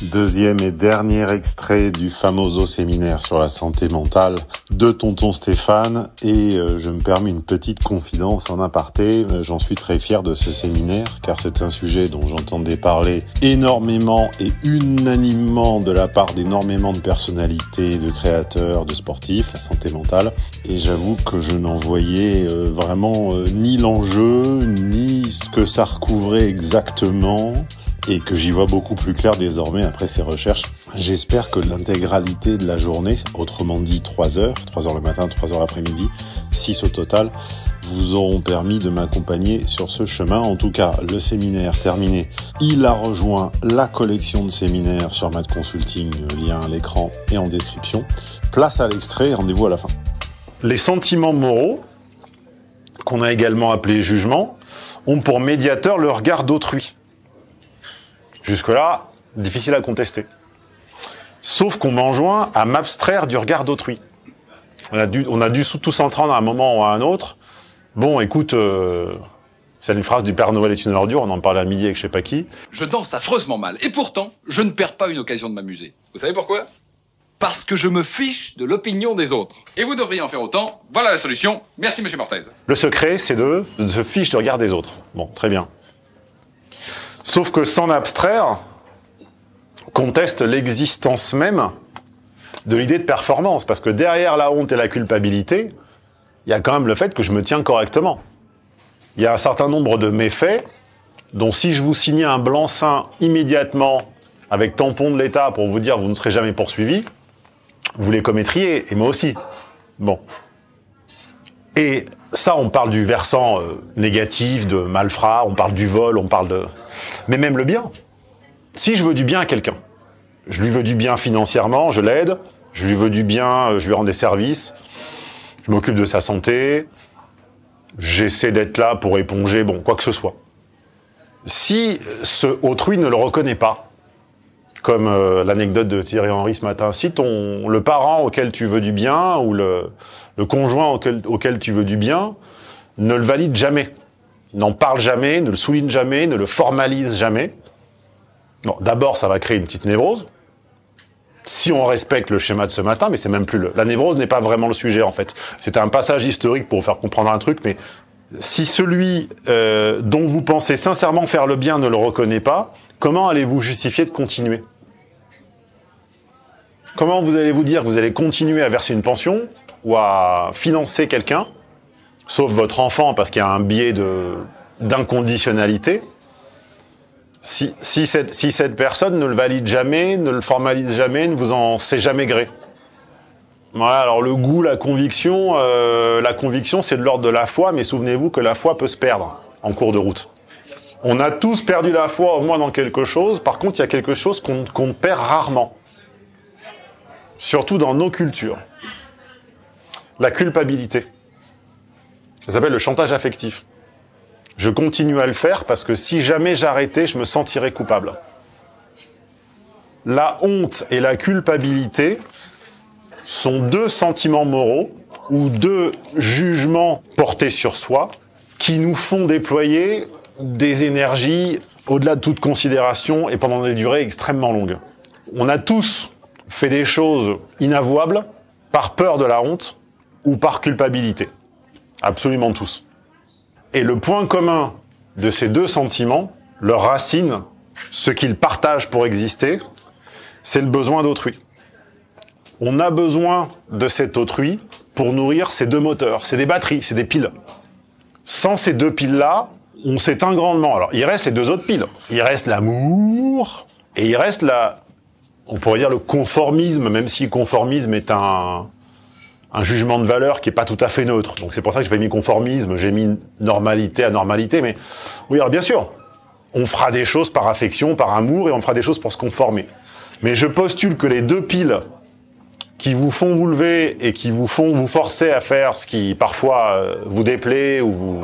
Deuxième et dernier extrait du famoso séminaire sur la santé mentale de tonton Stéphane, et je me permets une petite confidence en aparté. J'en suis très fier de ce séminaire car c'est un sujet dont j'entendais parler énormément et unanimement de la part d'énormément de personnalités, de créateurs, de sportifs, la santé mentale, et j'avoue que je n'en voyais vraiment ni l'enjeu ni ce que ça recouvrait exactement, et que j'y vois beaucoup plus clair désormais après ces recherches. J'espère que l'intégralité de la journée, autrement dit 3 heures le matin, 3 heures l'après-midi, 6 au total, vous auront permis de m'accompagner sur ce chemin. En tout cas, le séminaire terminé, il a rejoint la collection de séminaires sur Mad Consulting, lien à l'écran et en description. Place à l'extrait, rendez-vous à la fin. Les sentiments moraux, qu'on a également appelés jugements, ont pour médiateur le regard d'autrui. Jusque-là, difficile à contester. Sauf qu'on m'enjoint à m'abstraire du regard d'autrui. On a dû tous entendre à un moment ou à un autre. Bon, écoute, c'est une phrase du Père Noël est une ordure, on en parlait à midi avec je sais pas qui. Je danse affreusement mal, et pourtant, je ne perds pas une occasion de m'amuser. Vous savez pourquoi ? Parce que je me fiche de l'opinion des autres. Et vous devriez en faire autant. Voilà la solution. Merci, monsieur Mortez. Le secret, c'est de se fiche du regard des autres. Bon, très bien. Sauf que s'en abstraire conteste l'existence même de l'idée de performance. Parce que derrière la honte et la culpabilité, il y a quand même le fait que je me tiens correctement. Il y a un certain nombre de méfaits dont si je vous signais un blanc-seing immédiatement avec tampon de l'État pour vous dire vous ne serez jamais poursuivi, vous les commettriez, et moi aussi. Bon. Et ça, on parle du versant négatif, de malfrat, on parle du vol, on parle de... Mais même le bien. Si je veux du bien à quelqu'un, je lui veux du bien financièrement, je l'aide, je lui veux du bien, je lui rends des services, je m'occupe de sa santé, j'essaie d'être là pour éponger, bon, quoi que ce soit. Si ce autrui ne le reconnaît pas, comme l'anecdote de Thierry Henry ce matin, si le parent auquel tu veux du bien, ou le conjoint auquel tu veux du bien, ne le valide jamais, n'en parle jamais, ne le souligne jamais, ne le formalise jamais. Bon, d'abord, ça va créer une petite névrose, si on respecte le schéma de ce matin, mais c'est même plus la névrose n'est pas vraiment le sujet, en fait. C'est un passage historique pour vous faire comprendre un truc, mais si celui dont vous pensez sincèrement faire le bien ne le reconnaît pas, comment allez-vous justifier de continuer ? Comment vous allez vous dire que vous allez continuer à verser une pension ou à financer quelqu'un, sauf votre enfant parce qu'il y a un biais d'inconditionnalité, si cette personne ne le valide jamais, ne le formalise jamais, ne vous en sait jamais gré. Voilà, alors le goût, la conviction c'est de l'ordre de la foi, mais souvenez-vous que la foi peut se perdre en cours de route. On a tous perdu la foi au moins dans quelque chose, par contre il y a quelque chose qu'on perd rarement. Surtout dans nos cultures. La culpabilité. Ça s'appelle le chantage affectif. Je continue à le faire parce que si jamais j'arrêtais, je me sentirais coupable. La honte et la culpabilité sont deux sentiments moraux ou deux jugements portés sur soi qui nous font déployer des énergies au-delà de toute considération et pendant des durées extrêmement longues. On a tous fait des choses inavouables par peur de la honte ou par culpabilité. Absolument tous. Et le point commun de ces deux sentiments, leur racine, ce qu'ils partagent pour exister, c'est le besoin d'autrui. On a besoin de cet autrui pour nourrir ces deux moteurs. C'est des batteries, c'est des piles. Sans ces deux piles-là, on s'éteint grandement. Alors, il reste les deux autres piles. Il reste l'amour et il reste on pourrait dire le conformisme, même si conformisme est un jugement de valeur qui est pas tout à fait neutre. Donc c'est pour ça que j'ai pas mis conformisme, j'ai mis normalité, anormalité, mais oui, alors bien sûr, on fera des choses par affection, par amour, et on fera des choses pour se conformer. Mais je postule que les deux piles qui vous font vous lever et qui vous font vous forcer à faire ce qui parfois vous déplaît ou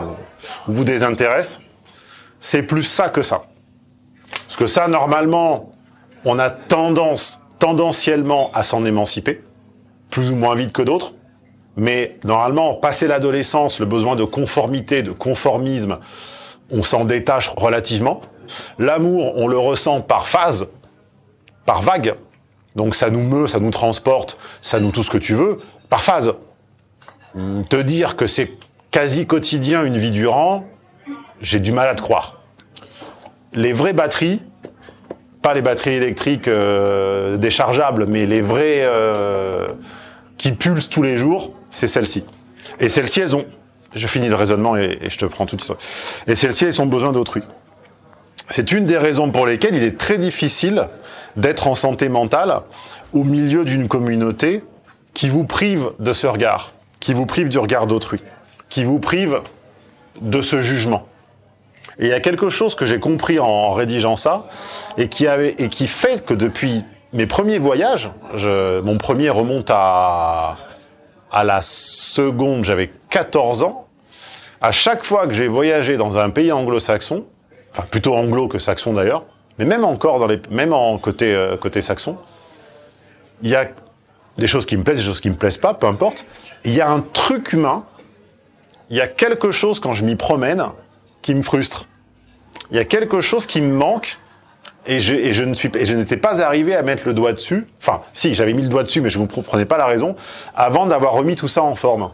vous désintéresse, c'est plus ça que ça. Parce que ça, normalement, on a tendanciellement à s'en émanciper, plus ou moins vite que d'autres, mais normalement, passé l'adolescence, le besoin de conformité, de conformisme, on s'en détache relativement. L'amour, on le ressent par phase, par vague. Donc ça nous meut, ça nous transporte, ça nous tout ce que tu veux, par phase. Te dire que c'est quasi quotidien une vie durant, j'ai du mal à te croire. Les vraies batteries, pas les batteries électriques déchargeables, mais les vraies qui pulsent tous les jours, c'est celles-ci. Et celles-ci, elles ont... Je finis le raisonnement et je te prends tout de suite. Et celles-ci, elles ont besoin d'autrui. C'est une des raisons pour lesquelles il est très difficile d'être en santé mentale au milieu d'une communauté qui vous prive de ce regard, qui vous prive du regard d'autrui, qui vous prive de ce jugement. Et il y a quelque chose que j'ai compris en rédigeant ça, et qui fait que depuis mes premiers voyages, mon premier remonte à la seconde, j'avais 14 ans, à chaque fois que j'ai voyagé dans un pays anglo-saxon, enfin plutôt anglo que saxon d'ailleurs, mais même encore même en côté saxon, il y a des choses qui me plaisent, des choses qui me plaisent pas, peu importe. Il y a un truc humain, il y a quelque chose quand je m'y promène qui me frustre. Il y a quelque chose qui me manque et je n'étais pas arrivé à mettre le doigt dessus. Enfin, si, j'avais mis le doigt dessus, mais je ne comprenais pas la raison, avant d'avoir remis tout ça en forme.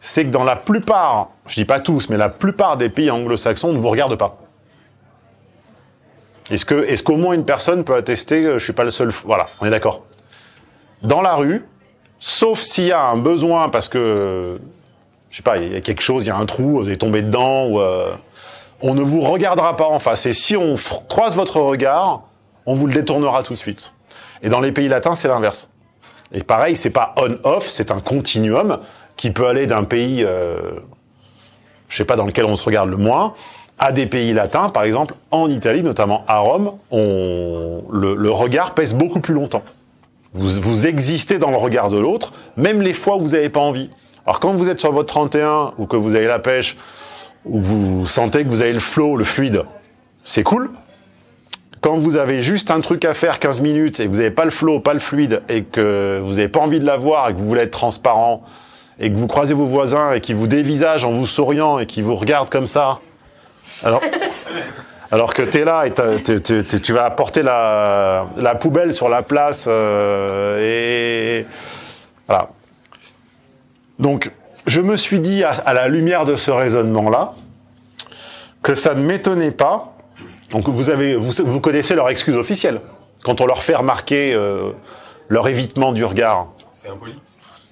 C'est que dans la plupart, je dis pas tous, mais la plupart des pays anglo-saxons ne vous regardent pas. Est-ce qu'au moins une personne peut attester que je suis pas le seul... Voilà, on est d'accord. Dans la rue, sauf s'il y a un besoin parce que, je sais pas, il y a quelque chose, il y a un trou, vous êtes tombé dedans, ou on ne vous regardera pas en face. Et si on croise votre regard, on vous le détournera tout de suite. Et dans les pays latins, c'est l'inverse. Et pareil, c'est pas on-off, c'est un continuum qui peut aller d'un pays, je sais pas, dans lequel on se regarde le moins, à des pays latins. Par exemple, en Italie, notamment à Rome, le regard pèse beaucoup plus longtemps. Vous existez dans le regard de l'autre, même les fois où vous n'avez pas envie. Alors quand vous êtes sur votre 31, ou que vous avez la pêche, ou que vous sentez que vous avez le flow, le fluide, c'est cool. Quand vous avez juste un truc à faire 15 minutes, et que vous n'avez pas le flow, pas le fluide, et que vous n'avez pas envie de l'avoir, et que vous voulez être transparent, et que vous croisez vos voisins, et qui vous dévisagent en vous souriant, et qui vous regardent comme ça, alors que t'es là, et tu vas apporter la poubelle sur la place, et... Voilà. Donc, je me suis dit, à la lumière de ce raisonnement-là, que ça ne m'étonnait pas. Donc, vous connaissez leur excuse officielle. Quand on leur fait remarquer leur évitement du regard. C'est impoli.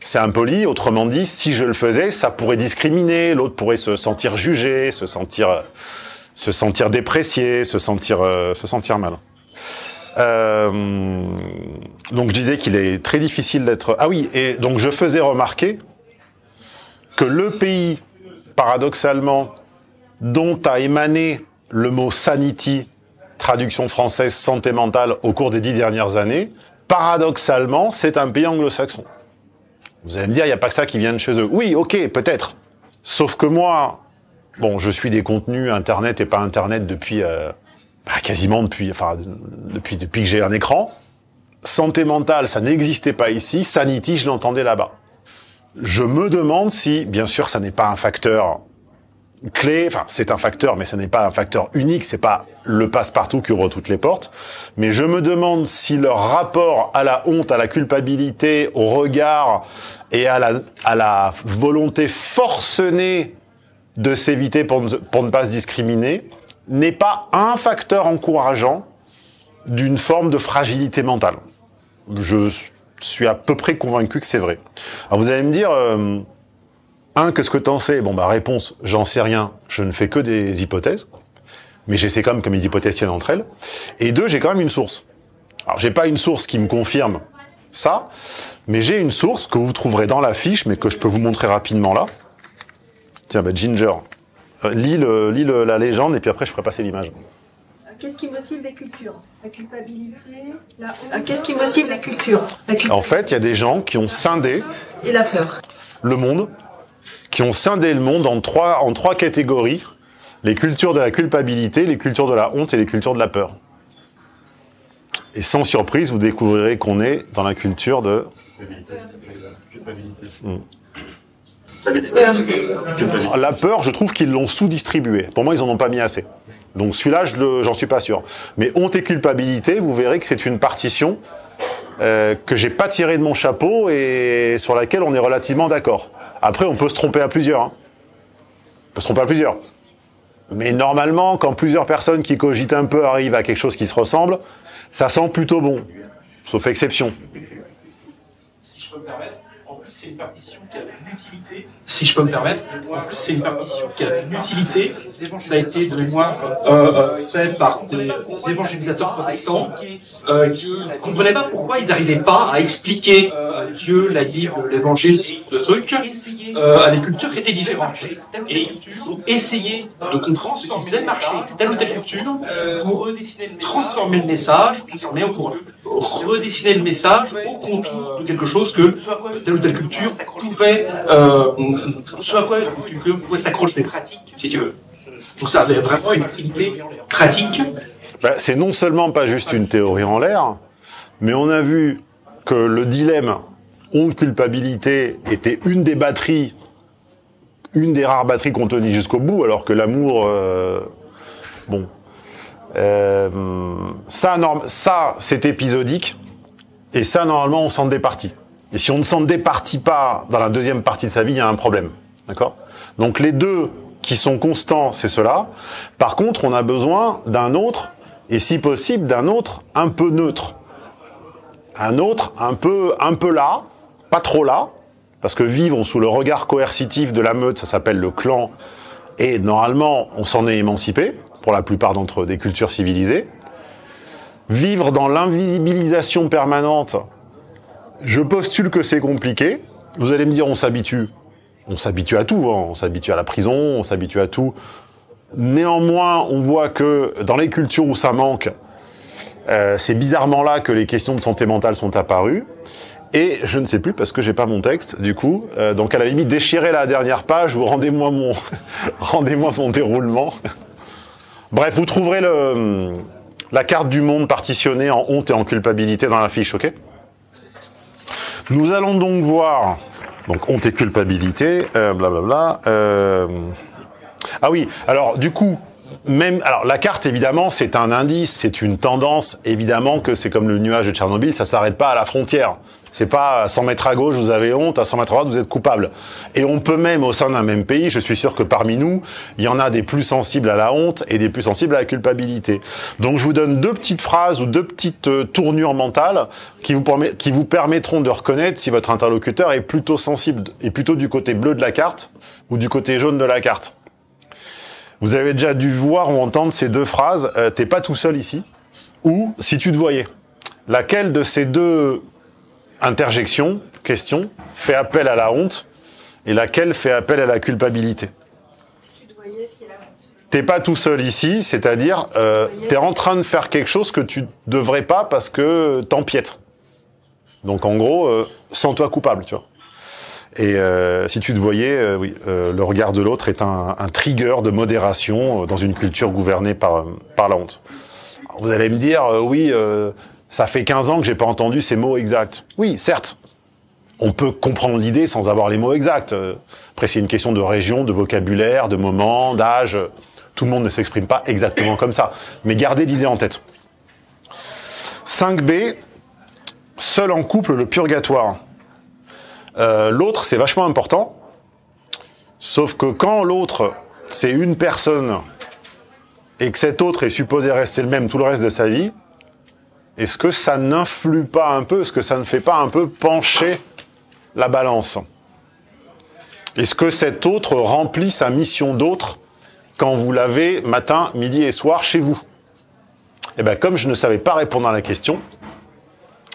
C'est impoli. Autrement dit, si je le faisais, ça pourrait discriminer. L'autre pourrait se sentir jugé, se sentir déprécié, se sentir mal. Donc, je disais qu'il est très difficile d'être... Ah oui, et donc je faisais remarquer que le pays, paradoxalement, dont a émané le mot sanity, traduction française santé mentale, au cours des 10 dernières années, paradoxalement, c'est un pays anglo-saxon. Vous allez me dire, il n'y a pas que ça qui vient de chez eux. Oui, ok, peut-être. Sauf que moi, bon, je suis des contenus Internet et pas Internet depuis, quasiment depuis que j'ai un écran. Santé mentale, ça n'existait pas ici. Sanity, je l'entendais là-bas. Je me demande si, bien sûr, ça n'est pas un facteur clé, enfin, c'est un facteur, mais ce n'est pas un facteur unique, c'est pas le passe-partout qui ouvre toutes les portes, mais je me demande si leur rapport à la honte, à la culpabilité, au regard et à la volonté forcenée de s'éviter pour ne pas se discriminer n'est pas un facteur encourageant d'une forme de fragilité mentale. Je suis à peu près convaincu que c'est vrai. Alors vous allez me dire, qu'est-ce que t'en sais? Bon, réponse, j'en sais rien, je ne fais que des hypothèses, mais j'essaie quand même que mes hypothèses tiennent entre elles. Et 2, j'ai quand même une source. Alors j'ai pas une source qui me confirme ça, mais j'ai une source que vous trouverez dans la fiche, mais que je peux vous montrer rapidement là. Tiens, Ginger, lis la légende, et puis après je ferai passer l'image. Qu'est-ce qui motive les cultures? La culpabilité, la honte. Qu'est-ce qui motive les cultures? En fait, il y a des gens qui ont scindé et la peur. Le monde, qui ont scindé le monde en trois catégories. Les cultures de la culpabilité, les cultures de la honte et les cultures de la peur. Et sans surprise, vous découvrirez qu'on est dans la culture de... Culpabilité. La peur, je trouve qu'ils l'ont sous-distribuée. Pour moi, ils en ont pas mis assez. Donc celui-là, j'en suis pas sûr. Mais honte et culpabilité, vous verrez que c'est une partition que j'ai pas tirée de mon chapeau et sur laquelle on est relativement d'accord. Après, on peut se tromper à plusieurs. Hein. On peut se tromper à plusieurs. Mais normalement, quand plusieurs personnes qui cogitent un peu arrivent à quelque chose qui se ressemble, ça sent plutôt bon. Sauf exception. Si je peux me permettre, en plus c'est une partition qui a une utilité. Si je peux me permettre, en plus c'est une partition qui a une utilité. Ça a été de mémoire fait par des évangélisateurs protestants qui ne comprenaient pas pourquoi ils n'arrivaient pas à expliquer Dieu, la Bible, l'Évangile, le truc, à des cultures qui étaient différentes. Et ils ont essayé de comprendre ce qui faisait marcher telle ou telle culture pour transformer le message, on est au courant, redessiner le message au contour de quelque chose que telle ou telle culture pouvait, ce à quoi une culture pouvait s'accrocher, si tu veux. Donc ça avait vraiment une utilité pratique. Ben, c'est non seulement pas juste une théorie en l'air, mais on a vu que le dilemme honte-culpabilité était une des batteries, une des rares batteries qu'on tenait jusqu'au bout, alors que l'amour, bon, ça c'est épisodique, et ça normalement on s'en départit. Et si on ne s'en départit pas dans la deuxième partie de sa vie, il y a un problème, d'accord? Donc les deux qui sont constants, c'est cela. Par contre, on a besoin d'un autre, et si possible d'un autre un peu neutre. Un autre un peu là, pas trop là, parce que vivre sous le regard coercitif de la meute, ça s'appelle le clan, et normalement, on s'en est émancipé, pour la plupart d'entre eux, des cultures civilisées. Vivre dans l'invisibilisation permanente, je postule que c'est compliqué. Vous allez me dire, on s'habitue. On s'habitue à tout, hein. On s'habitue à la prison, on s'habitue à tout. Néanmoins, on voit que dans les cultures où ça manque, c'est bizarrement là que les questions de santé mentale sont apparues. Et je ne sais plus parce que j'ai pas mon texte, du coup. Donc à la limite, déchirez la dernière page, vous rendez-moi mon, rendez-moi mon déroulement. Bref, vous trouverez la carte du monde partitionnée en honte et en culpabilité dans la fiche, ok? Nous allons donc voir, donc honte et culpabilité, blablabla. Ah oui, alors du coup, alors la carte évidemment c'est un indice, c'est une tendance, évidemment que c'est comme le nuage de Tchernobyl, ça s'arrête pas à la frontière. C'est pas à 100 mètres à gauche vous avez honte, à 100 mètres à droite vous êtes coupable. Et on peut même au sein d'un même pays, je suis sûr que parmi nous, il y en a des plus sensibles à la honte et des plus sensibles à la culpabilité. Donc je vous donne deux petites phrases ou deux petites tournures mentales qui vous permettront de reconnaître si votre interlocuteur est plutôt sensible, et plutôt du côté bleu de la carte ou du côté jaune de la carte. Vous avez déjà dû voir ou entendre ces deux phrases, t'es pas tout seul ici, ou si tu te voyais. Laquelle de ces deux interjections, questions, fait appel à la honte, et laquelle fait appel à la culpabilité? Si tu te voyais, c'est la honte. T'es pas tout seul ici, c'est-à-dire, t'es en train de faire quelque chose que tu devrais pas parce que t'empiètes. Donc en gros, sens-toi coupable, tu vois. Et si tu te voyais, oui, le regard de l'autre est un trigger de modération dans une culture gouvernée par la honte. Alors, vous allez me dire, oui, ça fait 15 ans que j'ai pas entendu ces mots exacts. Oui, certes, on peut comprendre l'idée sans avoir les mots exacts. Après, c'est une question de région, de vocabulaire, de moment, d'âge. Tout le monde ne s'exprime pas exactement comme ça. Mais gardez l'idée en tête. 5B, seul en couple, le purgatoire. L'autre, c'est vachement important, sauf que quand l'autre, c'est une personne, et que cet autre est supposé rester le même tout le reste de sa vie, est-ce que ça n'influe pas un peu, est-ce que ça ne fait pas un peu pencher la balance? Est-ce que cet autre remplit sa mission d'autre quand vous l'avez matin, midi et soir chez vous? Eh bien, comme je ne savais pas répondre à la question,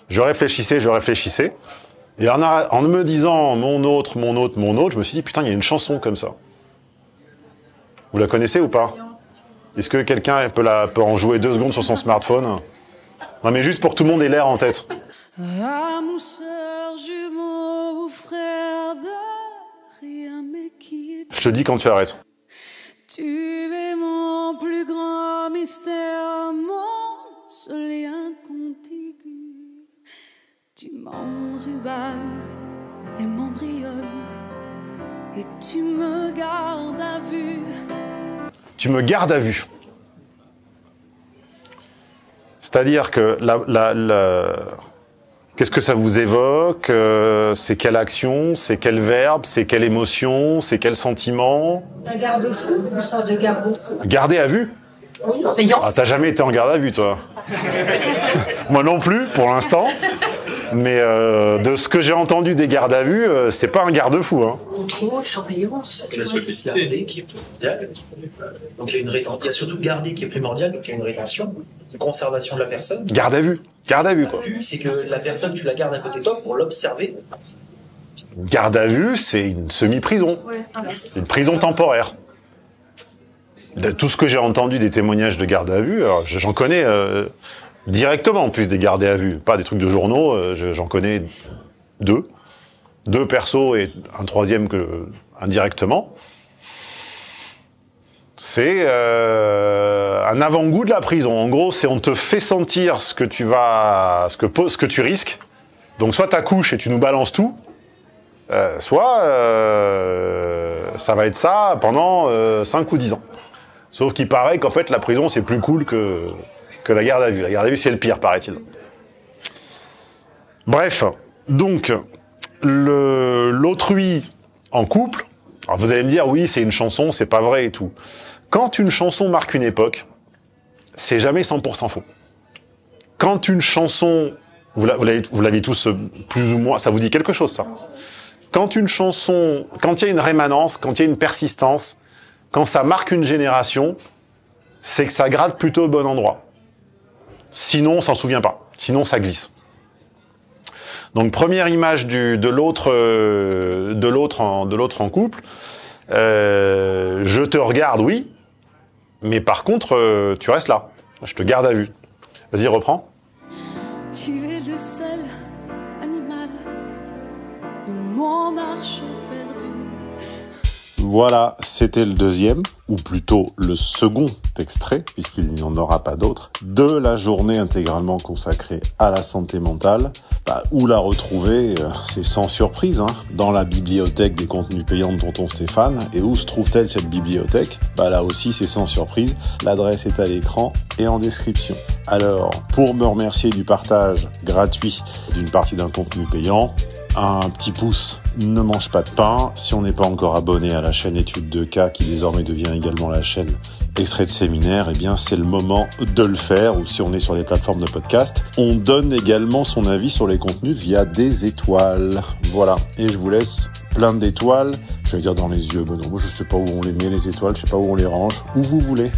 je réfléchissais, et en me disant mon autre, je me suis dit, putain, il y a une chanson comme ça. Vous la connaissez ou pas? Est-ce que quelqu'un peut en jouer 2 secondes sur son smartphone? Non, mais juste pour que tout le monde ait l'air en tête. Ah, mon sœur, jumeau ou frère de rien, mais qui est... Je te dis quand tu arrêtes. Tu es mon plus grand mystère, mon seul lien contigu. Tu m'enrubannes et m'embrionnes, et tu me gardes à vue. Tu me gardes à vue. C'est-à-dire que qu'est-ce que ça vous évoque? C'est quelle action? C'est quel verbe? C'est quelle émotion? C'est quel sentiment? Un garde-fou, une sorte de garde-fou. Garder à vue? Surveillance. Ah, t'as jamais été en garde à vue, toi? Moi non plus, pour l'instant. Mais de ce que j'ai entendu des gardes à vue, c'est pas un garde-fou. Hein. Contrôle, surveillance. La sollicité qui est primordiale. Donc il y a surtout garder qui est primordial, donc il y a une rétention, une conservation de la personne. Garde à vue, quoi. C'est que la personne, tu la gardes à côté de toi pour l'observer. Garde à vue, c'est une semi-prison. Ouais, C'est une prison temporaire. De tout ce que j'ai entendu des témoignages de garde à vue, alors j'en connais directement en plus des gardés à vue, pas des trucs de journaux, j'en connais deux persos et un troisième indirectement. C'est un avant-goût de la prison. En gros, c'est on te fait sentir ce que tu risques. Donc soit t'accouches et tu nous balances tout, soit ça va être ça pendant 5 ou 10 ans. Sauf qu'il paraît qu'en fait la prison c'est plus cool que la garde à vue. La garde à vue c'est le pire, paraît-il. Bref, donc l'autrui en couple. Alors vous allez me dire oui c'est une chanson, c'est pas vrai et tout. Quand une chanson marque une époque, c'est jamais 100% faux. Quand une chanson, vous l'avez tous plus ou moins, ça vous dit quelque chose ça. Quand une chanson, quand il y a une rémanence, quand il y a une persistance, quand ça marque une génération, c'est que ça gratte plutôt au bon endroit. Sinon, on s'en souvient pas. Sinon, ça glisse. Donc, première image de l'autre en couple. Je te regarde, oui, mais par contre, tu restes là. Je te garde à vue. Vas-y, reprends. Tu es le seul animal de mon arche perdue. Voilà, c'était le deuxième, ou plutôt le second extrait, puisqu'il n'y en aura pas d'autre, de la journée intégralement consacrée à la santé mentale. Où la retrouver, c'est sans surprise, hein, dans la bibliothèque des contenus payants de Tonton Stéphane. Et où se trouve-t-elle cette bibliothèque? Là aussi, c'est sans surprise. L'adresse est à l'écran et en description. Alors, pour me remercier du partage gratuit d'une partie d'un contenu payant, un petit pouce ne mange pas de pain. Si on n'est pas encore abonné à la chaîne Études de cas, qui désormais devient également la chaîne Extrait de séminaire, eh bien c'est le moment de le faire. Ou si on est sur les plateformes de podcast, on donne également son avis sur les contenus via des étoiles. Voilà, et je vous laisse plein d'étoiles. Je vais dire dans les yeux, non, je sais pas où on les met les étoiles, je sais pas où on les range, où vous voulez.